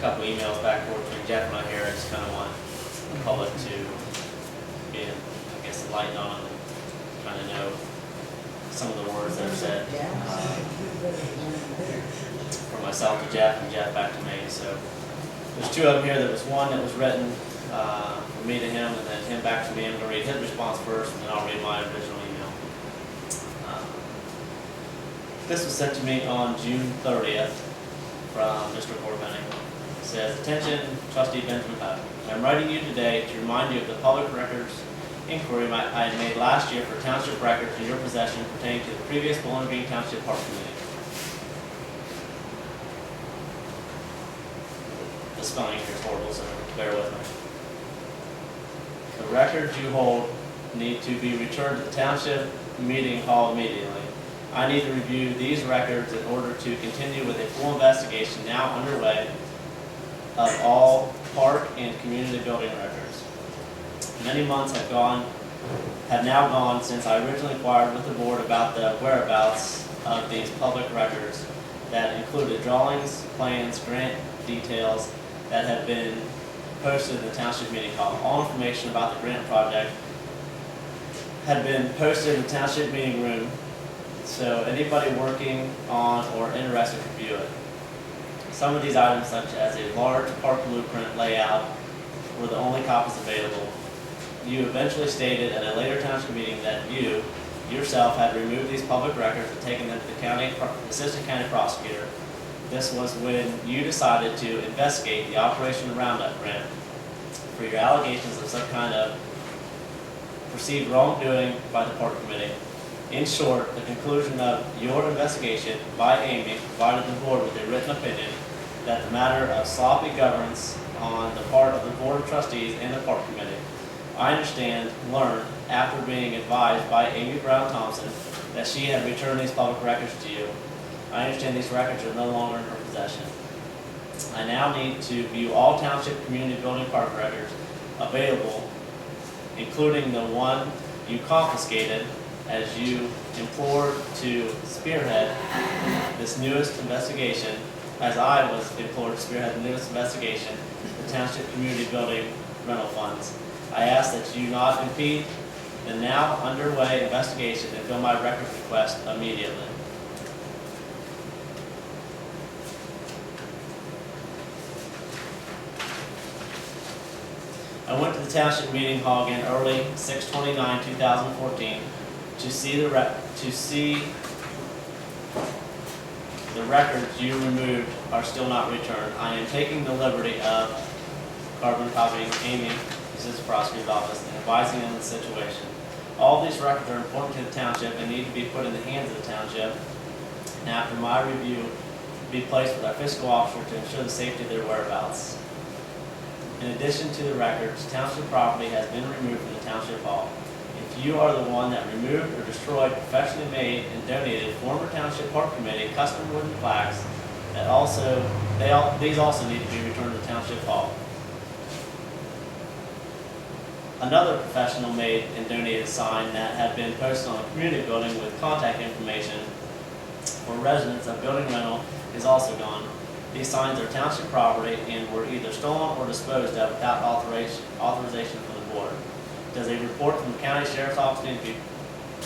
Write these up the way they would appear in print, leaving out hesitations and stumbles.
couple emails back and forth between Jeff and I here. I just kind of want the public to be, I guess, enlightened on it and kind of know some of the words that are said from myself to Jeff and Jeff back to me. So there's two of them here. There was one that was written from me to him and then him back to me. I'm going to read his response first and then I'll read my original email. This was sent to me on June 30th from Mr. Corbin. It says, "Attention, Trustee Benjamin Hupp. I'm writing you today to remind you of the public records inquiry I had made last year for township records in your possession pertaining to the previous Bowling Green Township Park Committee." The spelling here is horrible, so bear with me. "The records you hold need to be returned to the township meeting hall immediately. I need to review these records in order to continue with a full investigation now underway of all park and community building records. Many months have now gone since I originally inquired with the board about the whereabouts of these public records that included drawings, plans, grant details that have been posted in the township meeting hall. All information about the grant project had been posted in the township meeting room, so anybody working on or interested could view it. Some of these items, such as a large park blueprint layout, were the only copies available. You eventually stated at a later township meeting that you, yourself, had removed these public records and taken them to the assistant county prosecutor. This was when you decided to investigate the Operation Roundup grant for your allegations of some kind of perceived wrongdoing by the park committee. In short, the conclusion of your investigation by Amy provided the board with a written opinion that the matter of sloppy governance on the part of the board of trustees and the park committee. I learned after being advised by Amy Brown Thompson that she had returned these public records to you. I understand these records are no longer in her possession. I now need to view all township community building park records available, including the one you confiscated as you implored to spearhead this newest investigation, as I was implored to spearhead the newest investigation, the township community building rental funds. I ask that you not impede the now underway investigation and fill my record request immediately." I went to the township meeting hall again early 6/29/2014 to see the records you removed are still not returned. I am taking the liberty of carbon copying Amy, Assistant Prosecutor's Office, and advising them of the situation. All these records are important to the township and need to be put in the hands of the township, and after my review, be placed with our fiscal officer to ensure the safety of their whereabouts. In addition to the records, township property has been removed from the township hall. If you are the one that removed or destroyed professionally made and donated former township park committee custom wooden plaques, these also need to be returned to the township hall. Another professional made and donated sign that had been posted on a community building with contact information for residents of building rental is also gone. These signs are township property and were either stolen or disposed of without authorization from the board. Does a report from the county sheriff's office need to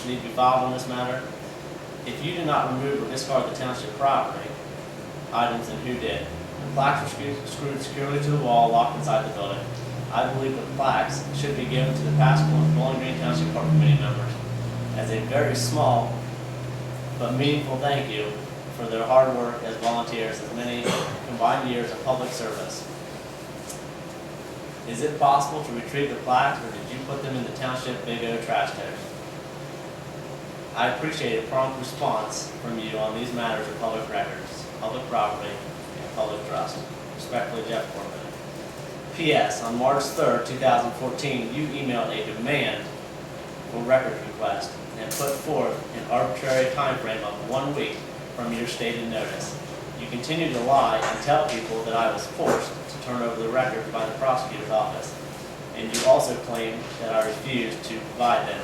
be filed on this matter? If you did not remove or discard the township property items, then who did? The plaques were screwed securely to the wall, locked inside the building. I believe the plaques should be given to the past Bowling Green Township Park Committee members as a very small but meaningful thank you for their hard work as volunteers as many combined years of public service. Is it possible to retrieve the plaques, or did you put them in the township Big O trash tote? I appreciate a prompt response from you on these matters of public records, public property, and public trust. Respectfully, Jeff Corbin. P.S. On March 3rd, 2014, you emailed a demand for records request and put forth an arbitrary time frame of 1 week from your stated notice. You continue to lie and tell people that I was forced to turn over the records by the prosecutor's office, and you also claim that I refused to provide them.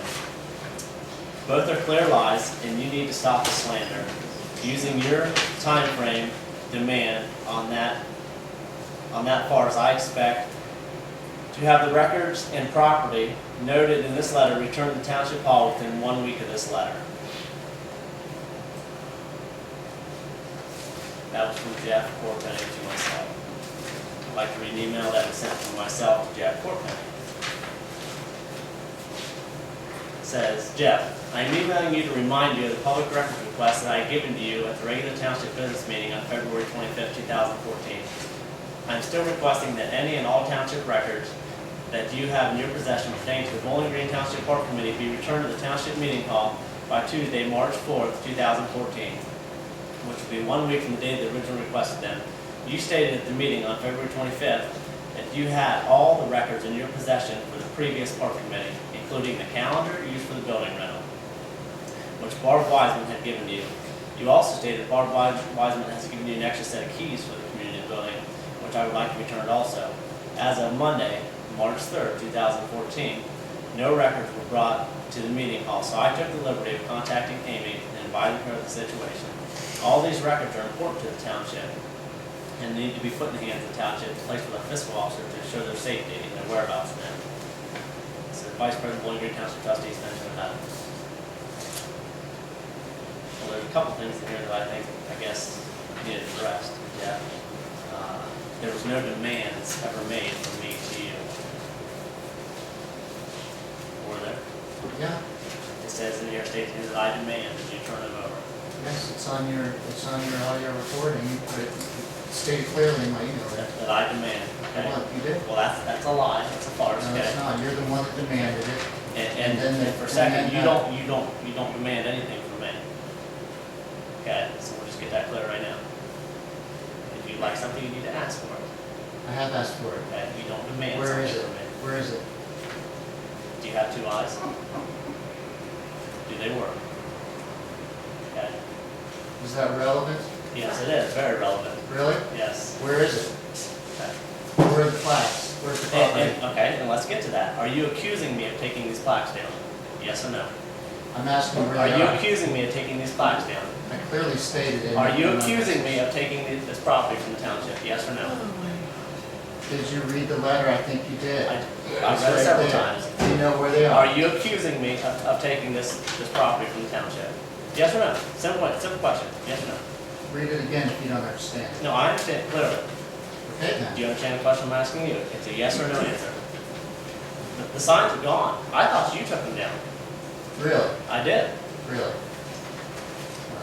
Both are clear lies, and you need to stop the slander. Using your time frame demand on that on that far as I expect to have the records and property noted in this letter returned to Township Hall within 1 week of this letter. That was from Jeff Corpenny to myself. I'd like to read an email that was sent from myself to Jeff Corpenny. It says, Jeff, I am emailing you to remind you of the public records request that I had given to you at the regular Township business meeting on February 25, 2014. I am still requesting that any and all Township records that you have in your possession pertaining to the Bowling Green Township Park Committee be returned to the Township Meeting Hall by Tuesday, March 4th, 2014, which will be 1 week from the day that originally requested them. You stated at the meeting on February 25th that you had all the records in your possession for the previous Park Committee, including the calendar used for the building rental, which Barb Wiseman had given you. You also stated Barb Wiseman has given you an extra set of keys for the community building, which I would like to return also. As of Monday, March 3rd, 2014, no records were brought to the meeting hall, so I took the liberty of contacting Amy and advising her of the situation. All these records are important to the Township and need to be put in the hands of the Township, placed with a fiscal officer to ensure their safety and their whereabouts in them. This is Vice President Bowling Green Township Trustees, Benjamin Hupp. Well, there's a couple things in here that I guess needed addressed. Yeah. There was no demands ever made from me to you. Were there? Yeah. It says in your statement that I demand that you turn them over. Yes, it's on your audio recording. You put it stated clearly in my email there. That I demand. Okay. Well, you did. Well, that's a lie. That's a farce. No, it's not. You're the one that demanded it. And for a second, you don't demand anything from me. Okay, so we'll just get that clear right now. If you'd like something, you need to ask for it. I have asked for it. Okay, you don't demand Where is something it? from me. Where is it? Do you have two eyes? Do they work? Okay. Is that relevant? Yes, it is. Very relevant. Really? Yes. Where is it? Okay. Where are the plaques? Where's the property? Okay, and let's get to that. Are you accusing me of taking these plaques down? Yes or no? I'm asking where Are they you are. accusing me of taking these plaques down? I clearly stated it. Are you accusing me of taking this property from the Township? Yes or no? Did you read the letter? I think you did. I've It's read it right several there. times. Do you know where they are? Are you accusing me of taking this property from the Township? Yes or no? Simple question. Yes or no? Read it again if you don't understand. No, I understand clearly. Okay then. Do you understand the question I'm asking you? It's a yes or no answer. The signs are gone. I thought you took them down. Really? I did. Really?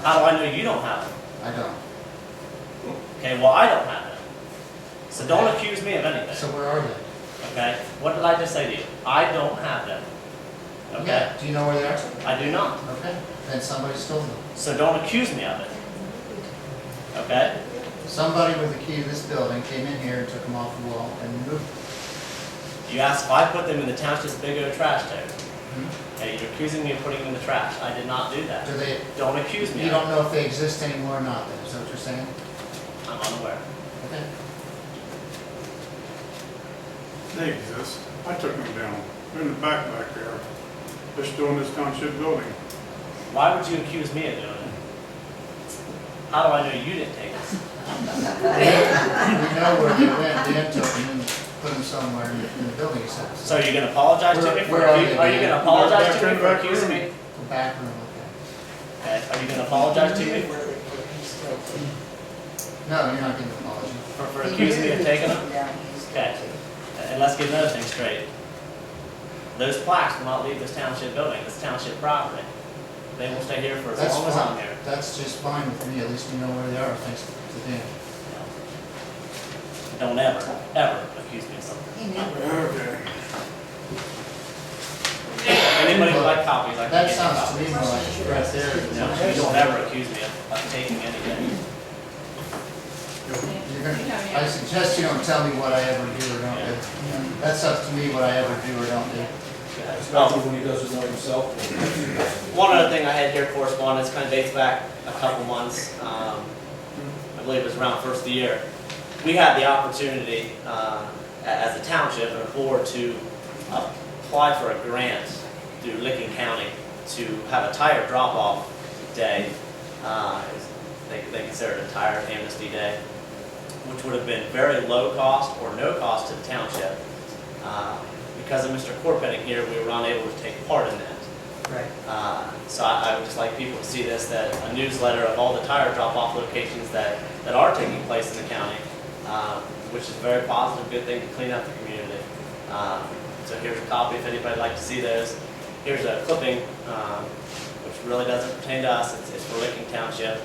How do I know you don't have them? I don't. Okay, well, I don't have them. So don't accuse me of anything. So where are they? Okay? What did I just say to you? I don't have them. Okay? Yeah. Do you know where they are? I do not. Okay. Then somebody stole them. So don't accuse me of it. Okay? Somebody with the key to this building came in here and took them off the wall and moved them. You asked if I put them in the Township's big old trash tote. Hmm? Okay, you're accusing me of putting them in the trash. I did not do that. Do they? Don't accuse me You of don't know if they exist anymore or not. Then is that what you're saying? it. I'm unaware. Okay. They exist. I took them down. They're in the back there. They're still in this township building. Why would you accuse me of doing it? How do I know you didn't take it? We know where they went. Dan took them and put them somewhere in the building. He said. So you're going to apologize to me for Where are they, Are you going to Dan? apologize to me for accusing me? The back room. Okay. Okay. Are you going to apologize to me No, you're not getting an apology. for accusing me of taking them? Okay. And let's get another thing straight. Those plaques will not leave this Township building, this Township property. They will stay here for as That's long as I'm fine. here. That's just fine with me. At least we know where they are. Thanks to Dan. Don't ever accuse me of something. Okay. Anybody would like copies, I can That get you sounds to copies. me more like right there. No, you don't ever accuse me of taking anything. You're gonna, I suggest you don't tell me what I ever do or don't do. That's up to me what I ever do or don't do. Especially when he doesn't know himself. One other thing I had here, correspondence, kind of dates back a couple months. I believe it was around the first of the year. We had the opportunity as a township and a board to apply for a grant through Licking County to have a tire drop-off day. They consider it a tire amnesty day. which would have been very low cost or no cost to the township. Because of Mr. Corpenning here, we were unable to take part in that. Right. So I would just like people to see this, that a newsletter of all the tire drop-off locations that are taking place in the county, which is a very positive, good thing to clean up the community. So here's a copy if anybody'd like to see those. Here's a clipping, which really doesn't pertain to us. It's for Licking Township.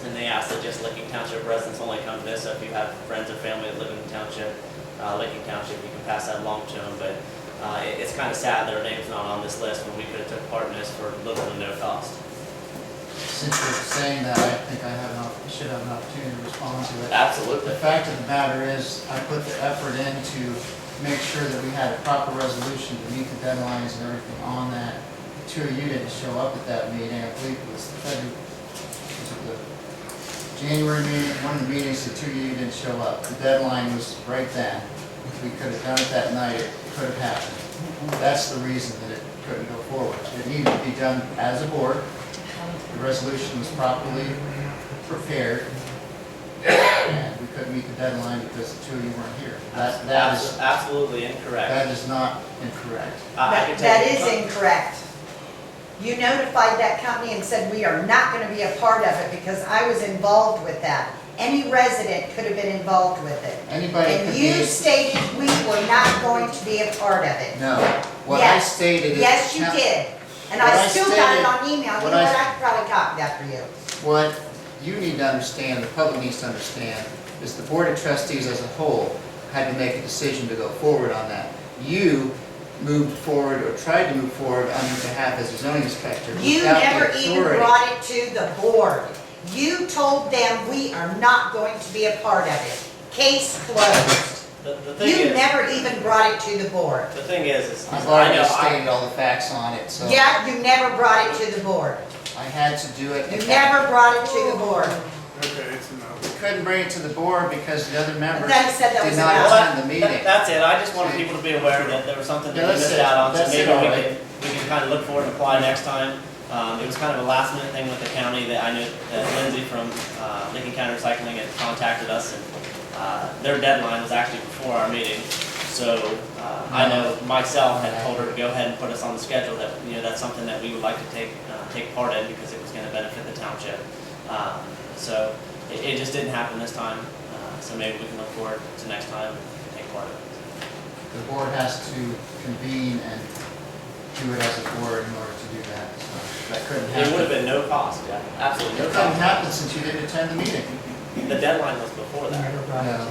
And they ask that just Licking Township residents only come to this. So if you have friends or family that live in the township, Licking Township, you can pass that along to them. But it's kind of sad that our name's not on this list when we could have took part in this for little to no cost. Since you're saying that, I think I should have an opportunity to respond to it. Absolutely. The fact of the matter is, I put the effort in to make sure that we had a proper resolution to meet the deadlines and everything on that. The two of you didn't show up at that meeting. I believe it was the January meeting, one of the meetings, the two of you didn't show up. The deadline was right then. If we could have done it that night, it could have happened. That's the reason that it couldn't go forward. It needed to be done as a board. The resolution was properly prepared, and we couldn't meet the deadline because the two of you weren't here. That is Absolutely incorrect. that is not incorrect. I can That take is it. incorrect. You notified that company and said, we are not going to be a part of it because I was involved with that. Any resident could have been involved with it. Anybody could And be. you stated we were not going to be a part of it. No. What I Yes. stated is. Yes, you did. And What I I still got it stated- on email. You know what what, I- I could probably copy that for you. What you need to understand, the public needs to understand, is the Board of Trustees as a whole had to make a decision to go forward on that. You moved forward or tried to move forward on your behalf as a zoning inspector. You without the never even authority. brought it to the board. You told them we are not going to be a part of it. Case closed. The thing You is, never even brought it to the board. the thing is I've I already know, stated all the facts on it, so Yeah, you never brought it to the board. I had to do it. You never brought it to the board. Okay, it's enough. We couldn't bring it to the board because the other members thought you said that did was not enough. attend the meeting. That's it. I just wanted people to be aware that there was something that Yeah, we that's missed it. out on, so That's maybe it, all we right. can kind of look forward and apply next time. It was kind of a last minute thing with the county that I knew that Lindsay from Lincoln County Recycling had contacted us, and their deadline was actually before our meeting. So I know myself had told her to go ahead and put us on the schedule that, that's something that we would like to take part in because it was going to benefit the township. So it just didn't happen this time. So maybe we can look forward to next time and take part in it. The board has to convene and do it as a board in order to do that, so that couldn't It would have happen. been no cost, absolutely no It couldn't cost. happen since you didn't attend the meeting. The deadline was before that. No,